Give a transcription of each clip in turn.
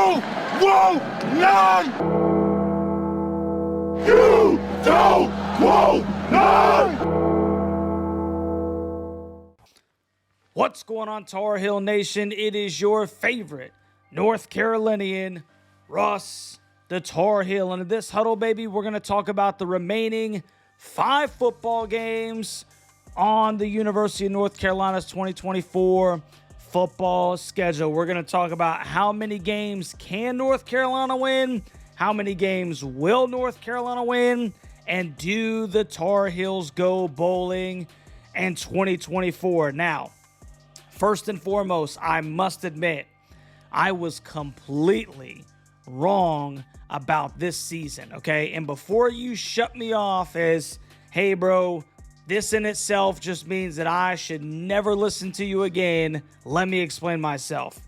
want none! You don't want none! What's going on, Tar Heel Nation? It is your favorite North Carolinian, Russ, the Tar Heel. And in this huddle, baby, we're going to talk about the remaining 5 football games on the University of North Carolina's 2024 football schedule. We're going to talk about how many games can North Carolina win, how many games will North Carolina win, and do the Tar Heels go bowling in 2024. Now, first and foremost, I must admit, I was completely wrong about this season, okay? And before you shut me off as, hey, bro, this in itself just means that I should never listen to you again, let me explain myself.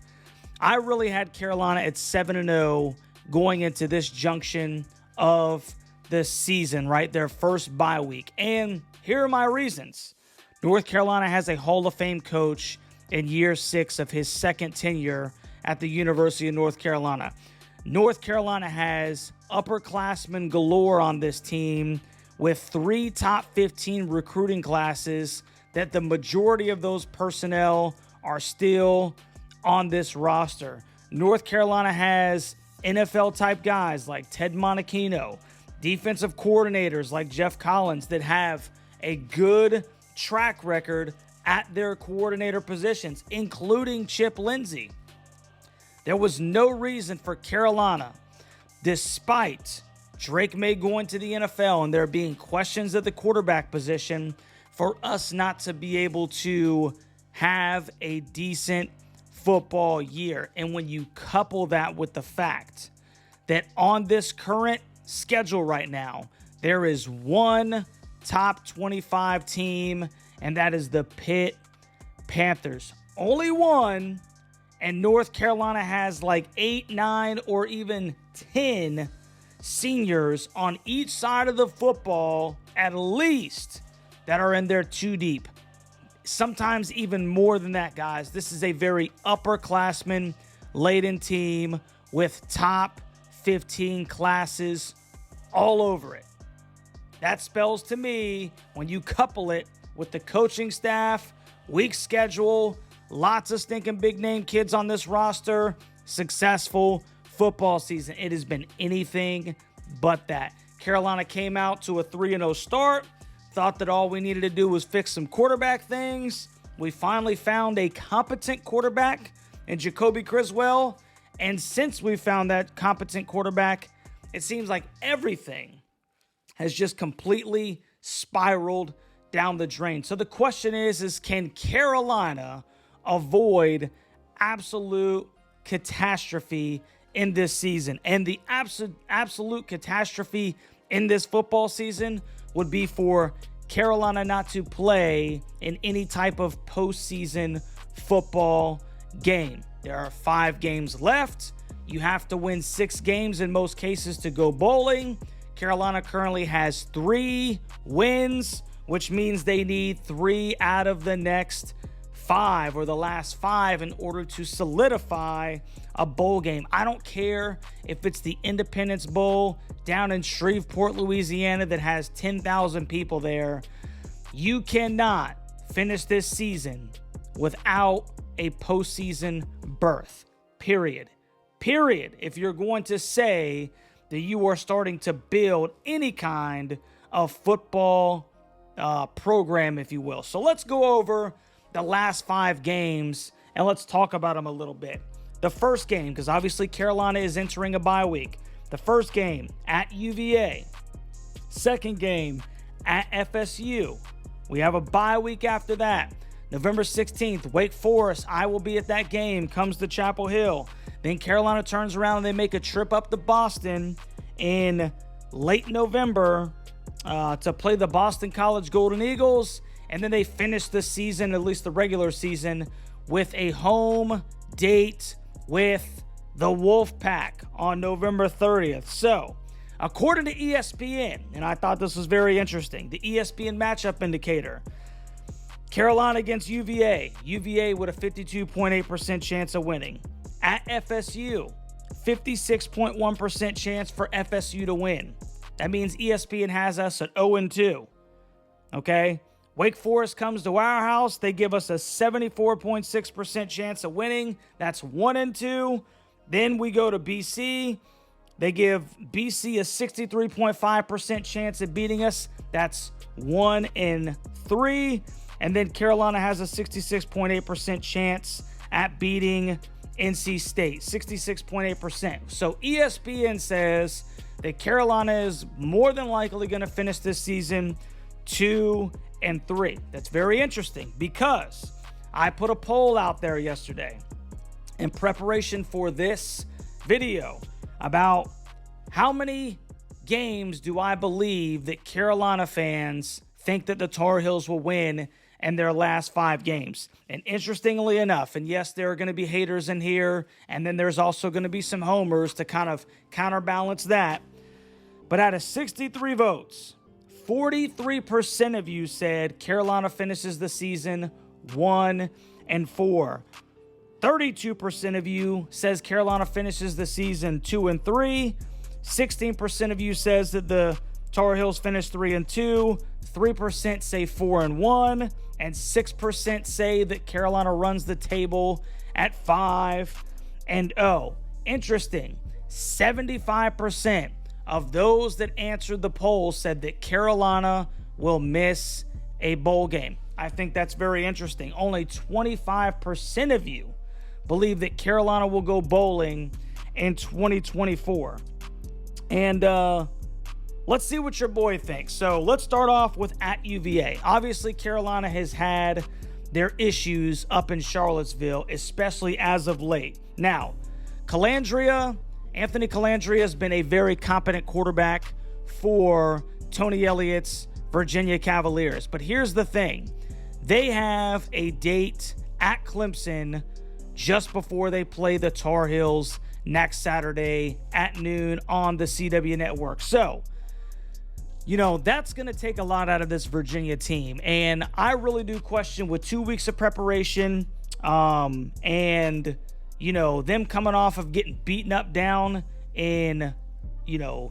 I really had Carolina at 7-0 going into this junction of the season, right? Their first bye week. And here are my reasons. North Carolina has a Hall of Fame coach in year 6 of his second tenure at the University of North Carolina. North Carolina has upperclassmen galore on this team with 3 top 15 recruiting classes that the majority of those personnel are still on this roster. North Carolina has NFL-type guys like Ted Monachino, defensive coordinators like Jeff Collins that have a good track record at their coordinator positions, including Chip Lindsey. There was no reason for Carolina, despite Drake May going to the NFL and there being questions at the quarterback position, for us not to be able to have a decent football year. And when you couple that with the fact that on this current schedule right now, there is one top 25 team, and that is the Pitt Panthers. Only one, and North Carolina has like 8, 9, or even 10 seniors on each side of the football, at least, that are in there 2 deep. Sometimes even more than that, guys. This is a very upperclassman-laden team with top 15 classes all over it. That spells to me, when you couple it with the coaching staff, weak schedule, lots of stinking big-name kids on this roster, successful football season. It has been anything but that. Carolina came out to a 3-0 start, thought that all we needed to do was fix some quarterback things. We finally found a competent quarterback in Jacoby Criswell, and since we found that competent quarterback, it seems like everything has just completely spiraled down the drain. So the question is can Carolina avoid absolute catastrophe in this season? And the absolute catastrophe in this football season would be for Carolina not to play in any type of postseason football game. There are 5 games left. You have to win 6 games in most cases to go bowling. Carolina currently has 3 wins, which means they need 3 out of the next 5 or the last 5 in order to solidify a bowl game. I don't care if it's the Independence Bowl down in Shreveport, Louisiana, that has 10,000 people there. You cannot finish this season without a postseason berth. Period. If you're going to say that you are starting to build any kind of football program, if you will. So let's go over the last 5 games and let's talk about them a little bit. The first game, because obviously Carolina is entering a bye week. The first game at UVA. Second game at FSU. We have a bye week after that. November 16th, Wake Forest. I will be at that game. Comes to Chapel Hill. Then Carolina turns around and they make a trip up to Boston in late November to play the Boston College Golden Eagles. And then they finish the season, at least the regular season, with a home date with the Wolfpack on November 30th. So, according to ESPN, and I thought this was very interesting, the ESPN matchup indicator, Carolina against UVA. UVA with a 52.8% chance of winning. At FSU, 56.1% chance for FSU to win. That means ESPN has us at 0-2. Okay? Wake Forest comes to our house. They give us a 74.6% chance of winning. That's 1-2. Then we go to BC. They give BC a 63.5% chance of beating us. That's 1-3. And then Carolina has a 66.8% chance at beating NC State. 66.8%. So ESPN says that Carolina is more than likely going to finish this season 2-3. That's very interesting because I put a poll out there yesterday in preparation for this video about how many games do I believe that Carolina fans think that the Tar Heels will win in their last 5 games. And interestingly enough, and yes, there are going to be haters in here, and then there's also going to be some homers to kind of counterbalance that. But out of 63 votes, 43% of you said Carolina finishes the season 1-4. 32% of you says Carolina finishes the season 2-3. 16% of you says that the Tar Heels finish 3-2. 3% say 4-1. And 6% say that Carolina runs the table at 5-0. Interesting. 75% of those that answered the poll said that Carolina will miss a bowl game. I think that's very interesting. Only 25% of you believe that Carolina will go bowling in 2024. And let's see what your boy thinks. So let's start off with at UVA. Obviously, Carolina has had their issues up in Charlottesville, especially as of late. Now, Anthony Calandria has been a very competent quarterback for Tony Elliott's Virginia Cavaliers. But here's the thing. They have a date at Clemson just before they play the Tar Heels next Saturday at noon on the CW network. So, that's going to take a lot out of this Virginia team. And I really do question with 2 weeks of preparation and, them coming off of getting beaten up down in,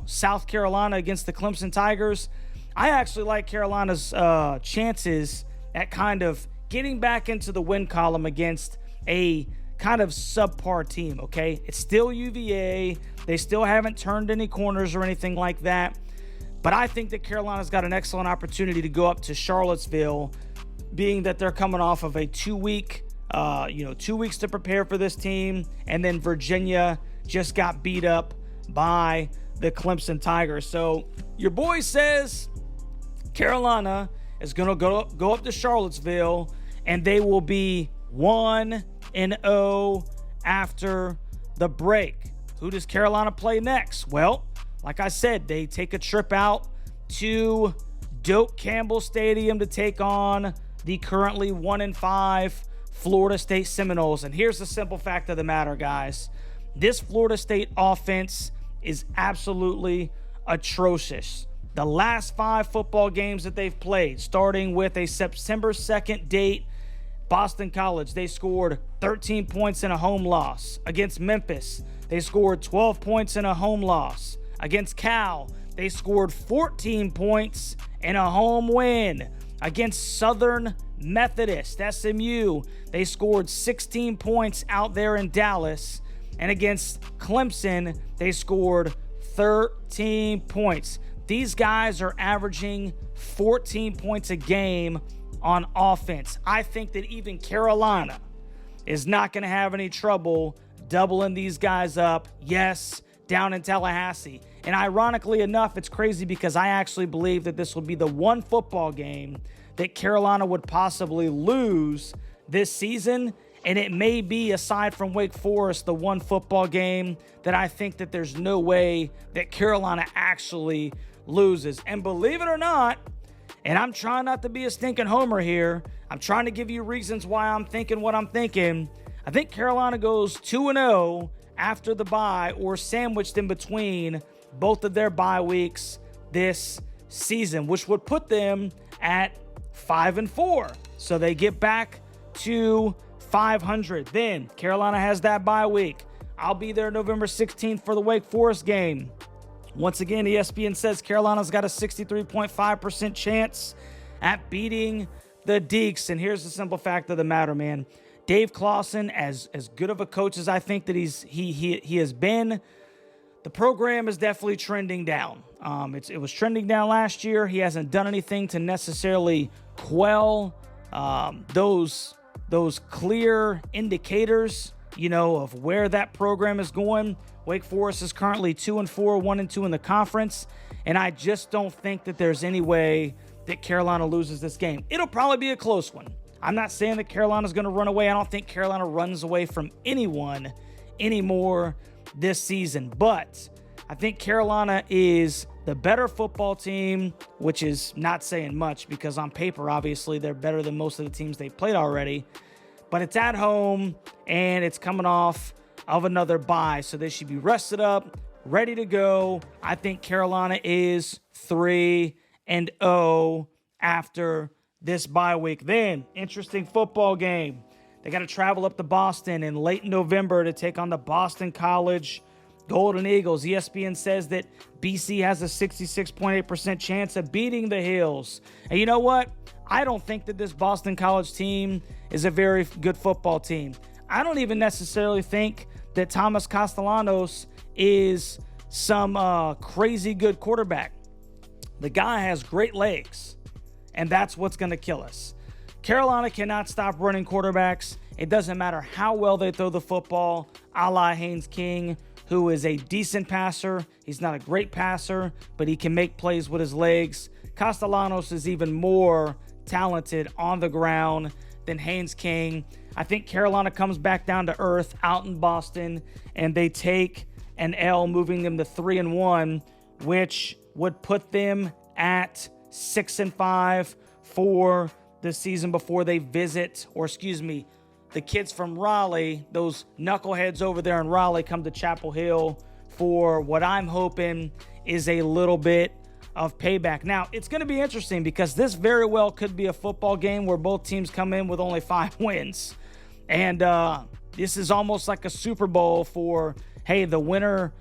South Carolina against the Clemson Tigers. I actually like Carolina's chances at kind of getting back into the win column against a kind of subpar team, okay? It's still UVA. They still haven't turned any corners or anything like that. But I think that Carolina's got an excellent opportunity to go up to Charlottesville, being that they're coming off of a 2 weeks to prepare for this team. And then Virginia just got beat up by the Clemson Tigers. So your boy says Carolina is going to go up to Charlottesville, and they will be 1-0 after the break. Who does Carolina play next? Well, like I said, they take a trip out to Doak Campbell Stadium to take on the currently 1-5 Florida State Seminoles. And here's the simple fact of the matter, guys. This Florida State offense is absolutely atrocious. The last 5 football games that they've played, starting with a September 2nd date, Boston College, they scored 13 points in a home loss. Against Memphis, they scored 12 points in a home loss. Against Cal, they scored 14 points in a home win. Against Southern Methodist, SMU, they scored 16 points out there in Dallas. And against Clemson, they scored 13 points. These guys are averaging 14 points a game on offense. I think that even Carolina is not going to have any trouble doubling these guys up. Yes, down in Tallahassee. And ironically enough, it's crazy because I actually believe that this will be the one football game that Carolina would possibly lose this season. And it may be, aside from Wake Forest, the one football game that I think that there's no way that Carolina actually loses. And believe it or not, and I'm trying not to be a stinking homer here, I'm trying to give you reasons why I'm thinking what I'm thinking. I think Carolina goes 2-0 after the bye, or sandwiched in between both of their bye weeks this season, which would put them at 5-4. So they get back to 500. Then Carolina has that bye week. I'll be there November 16th for the Wake Forest game. Once again, ESPN says Carolina's got a 63.5% chance at beating the Deacs. And here's the simple fact of the matter, man. Dave Clawson, as good of a coach as I think that he has been, the program is definitely trending down. It was trending down last year. He hasn't done anything to necessarily quell those clear indicators, of where that program is going. Wake Forest is currently 2-4, 1-2 in the conference, and I just don't think that there's any way that Carolina loses this game. It'll probably be a close one. I'm not saying that Carolina's going to run away. I don't think Carolina runs away from anyone anymore this season, but I think Carolina is the better football team, which is not saying much because on paper, obviously, they're better than most of the teams they've played already, but it's at home and it's coming off of another bye, so they should be rested up, ready to go. I think Carolina is 3-0 after this bye week. Then, interesting football game. They got to travel up to Boston in late November to take on the Boston College Golden Eagles. ESPN says that BC has a 66.8% chance of beating the Hills. And you know what? I don't think that this Boston College team is a very good football team. I don't even necessarily think that Thomas Castellanos is some crazy good quarterback. The guy has great legs, and that's what's going to kill us. Carolina cannot stop running quarterbacks. It doesn't matter how well they throw the football, a la Haynes King, who is a decent passer. He's not a great passer, but he can make plays with his legs. Castellanos is even more talented on the ground than Haynes King. I think Carolina comes back down to earth out in Boston, and they take an L, moving them to 3-1, which would put them at 6-5 for the season before they visit, the kids from Raleigh, those knuckleheads over there in Raleigh, come to Chapel Hill for what I'm hoping is a little bit of payback. Now, it's going to be interesting because this very well could be a football game where both teams come in with only 5 wins. And this is almost like a Super Bowl for, hey, the winner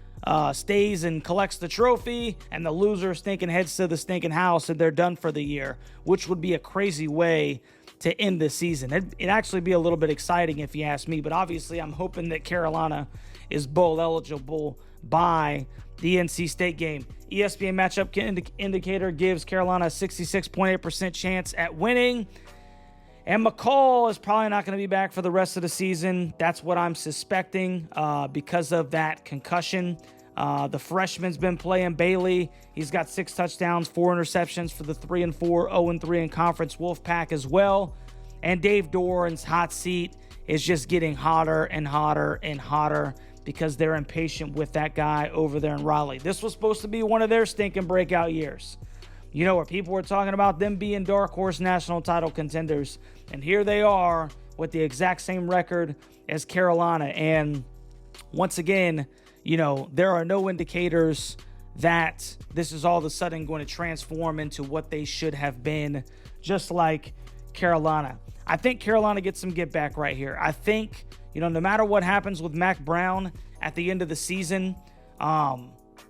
stays and collects the trophy, and the loser stinking heads to the stinking house, and they're done for the year, which would be a crazy way to end the season. It'd actually be a little bit exciting if you ask me, but obviously I'm hoping that Carolina is bowl eligible by the NC State game. ESPN matchup indicator gives Carolina a 66.8% chance at winning. And McCall is probably not going to be back for the rest of the season. That's what I'm suspecting because of that concussion. The freshman's been playing. Bailey, he's got 6 touchdowns, 4 interceptions for the 3-4, 0-3 in conference Wolfpack as well. And Dave Doran's hot seat is just getting hotter and hotter and hotter because they're impatient with that guy over there in Raleigh. This was supposed to be one of their stinking breakout years. Where people were talking about them being dark horse national title contenders. And here they are with the exact same record as Carolina. And once again, there are no indicators that this is all of a sudden going to transform into what they should have been, just like Carolina. I think Carolina gets some get back right here. I think, no matter what happens with Mac Brown at the end of the season,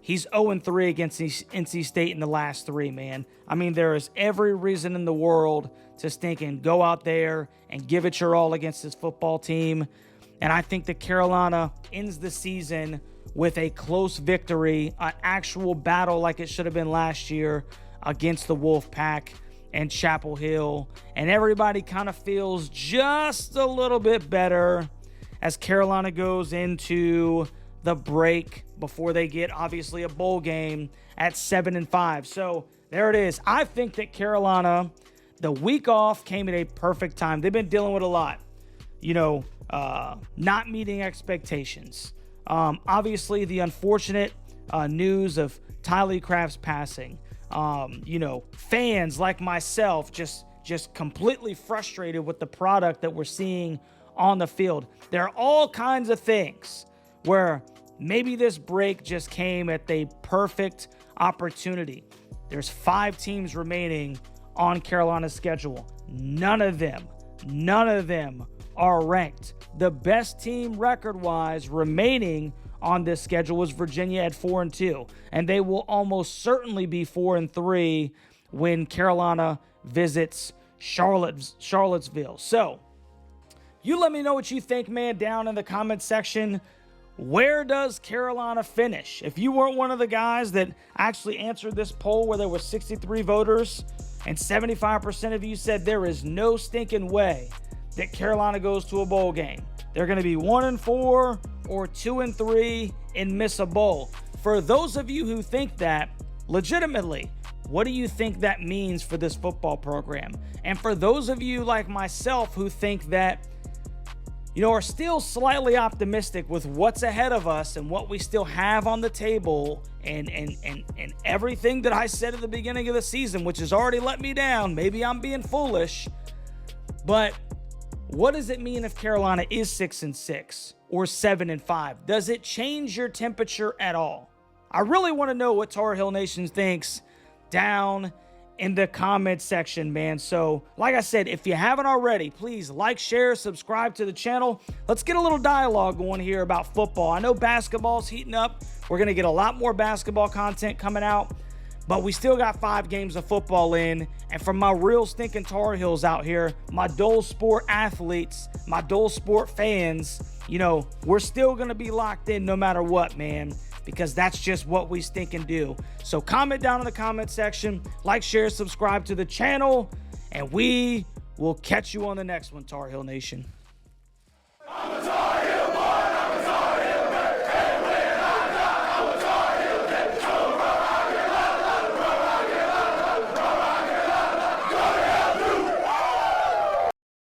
he's 0-3 against NC State in the last 3, man. I mean, there is every reason in the world to stink and go out there and give it your all against this football team. And I think that Carolina ends the season with a close victory, an actual battle like it should have been last year against the Wolfpack and Chapel Hill. And everybody kind of feels just a little bit better as Carolina goes into the break before they get, obviously, a bowl game at 7-5. So there it is. I think that Carolina, the week off came at a perfect time. They've been dealing with a lot, not meeting expectations. Obviously, the unfortunate news of Tylee Craft's passing. Fans like myself just completely frustrated with the product that we're seeing on the field. There are all kinds of things where maybe this break just came at the perfect opportunity. There's 5 teams remaining on Carolina's schedule. None of them are ranked. The best team record-wise remaining on this schedule was Virginia at 4-2, and they will almost certainly be 4-3 when Carolina visits Charlottesville. So, you let me know what you think, man, down in the comment section. Where does Carolina finish? If you weren't one of the guys that actually answered this poll where there were 63 voters and 75% of you said there is no stinking way that Carolina goes to a bowl game. They're going to be 1-4 or 2-3 and miss a bowl. For those of you who think that, legitimately, what do you think that means for this football program? And for those of you like myself who think that, are still slightly optimistic with what's ahead of us and what we still have on the table and everything that I said at the beginning of the season, which has already let me down. Maybe I'm being foolish, but what does it mean if Carolina is 6-6 or 7-5? Does it change your temperature at all? I really want to know what Tar Heel Nation thinks down in the comment section, man. So, like I said, if you haven't already, please like, share, subscribe to the channel. Let's get a little dialogue going here about football. I know basketball's heating up. We're going to get a lot more basketball content coming out, but we still got 5 games of football in. And for my real stinking Tar Heels out here, my Dole Sport athletes, my Dole Sport fans, we're still going to be locked in no matter what, man, because that's just what we stinking do. So comment down in the comment section, like, share, subscribe to the channel, and we will catch you on the next one, Tar Heel Nation.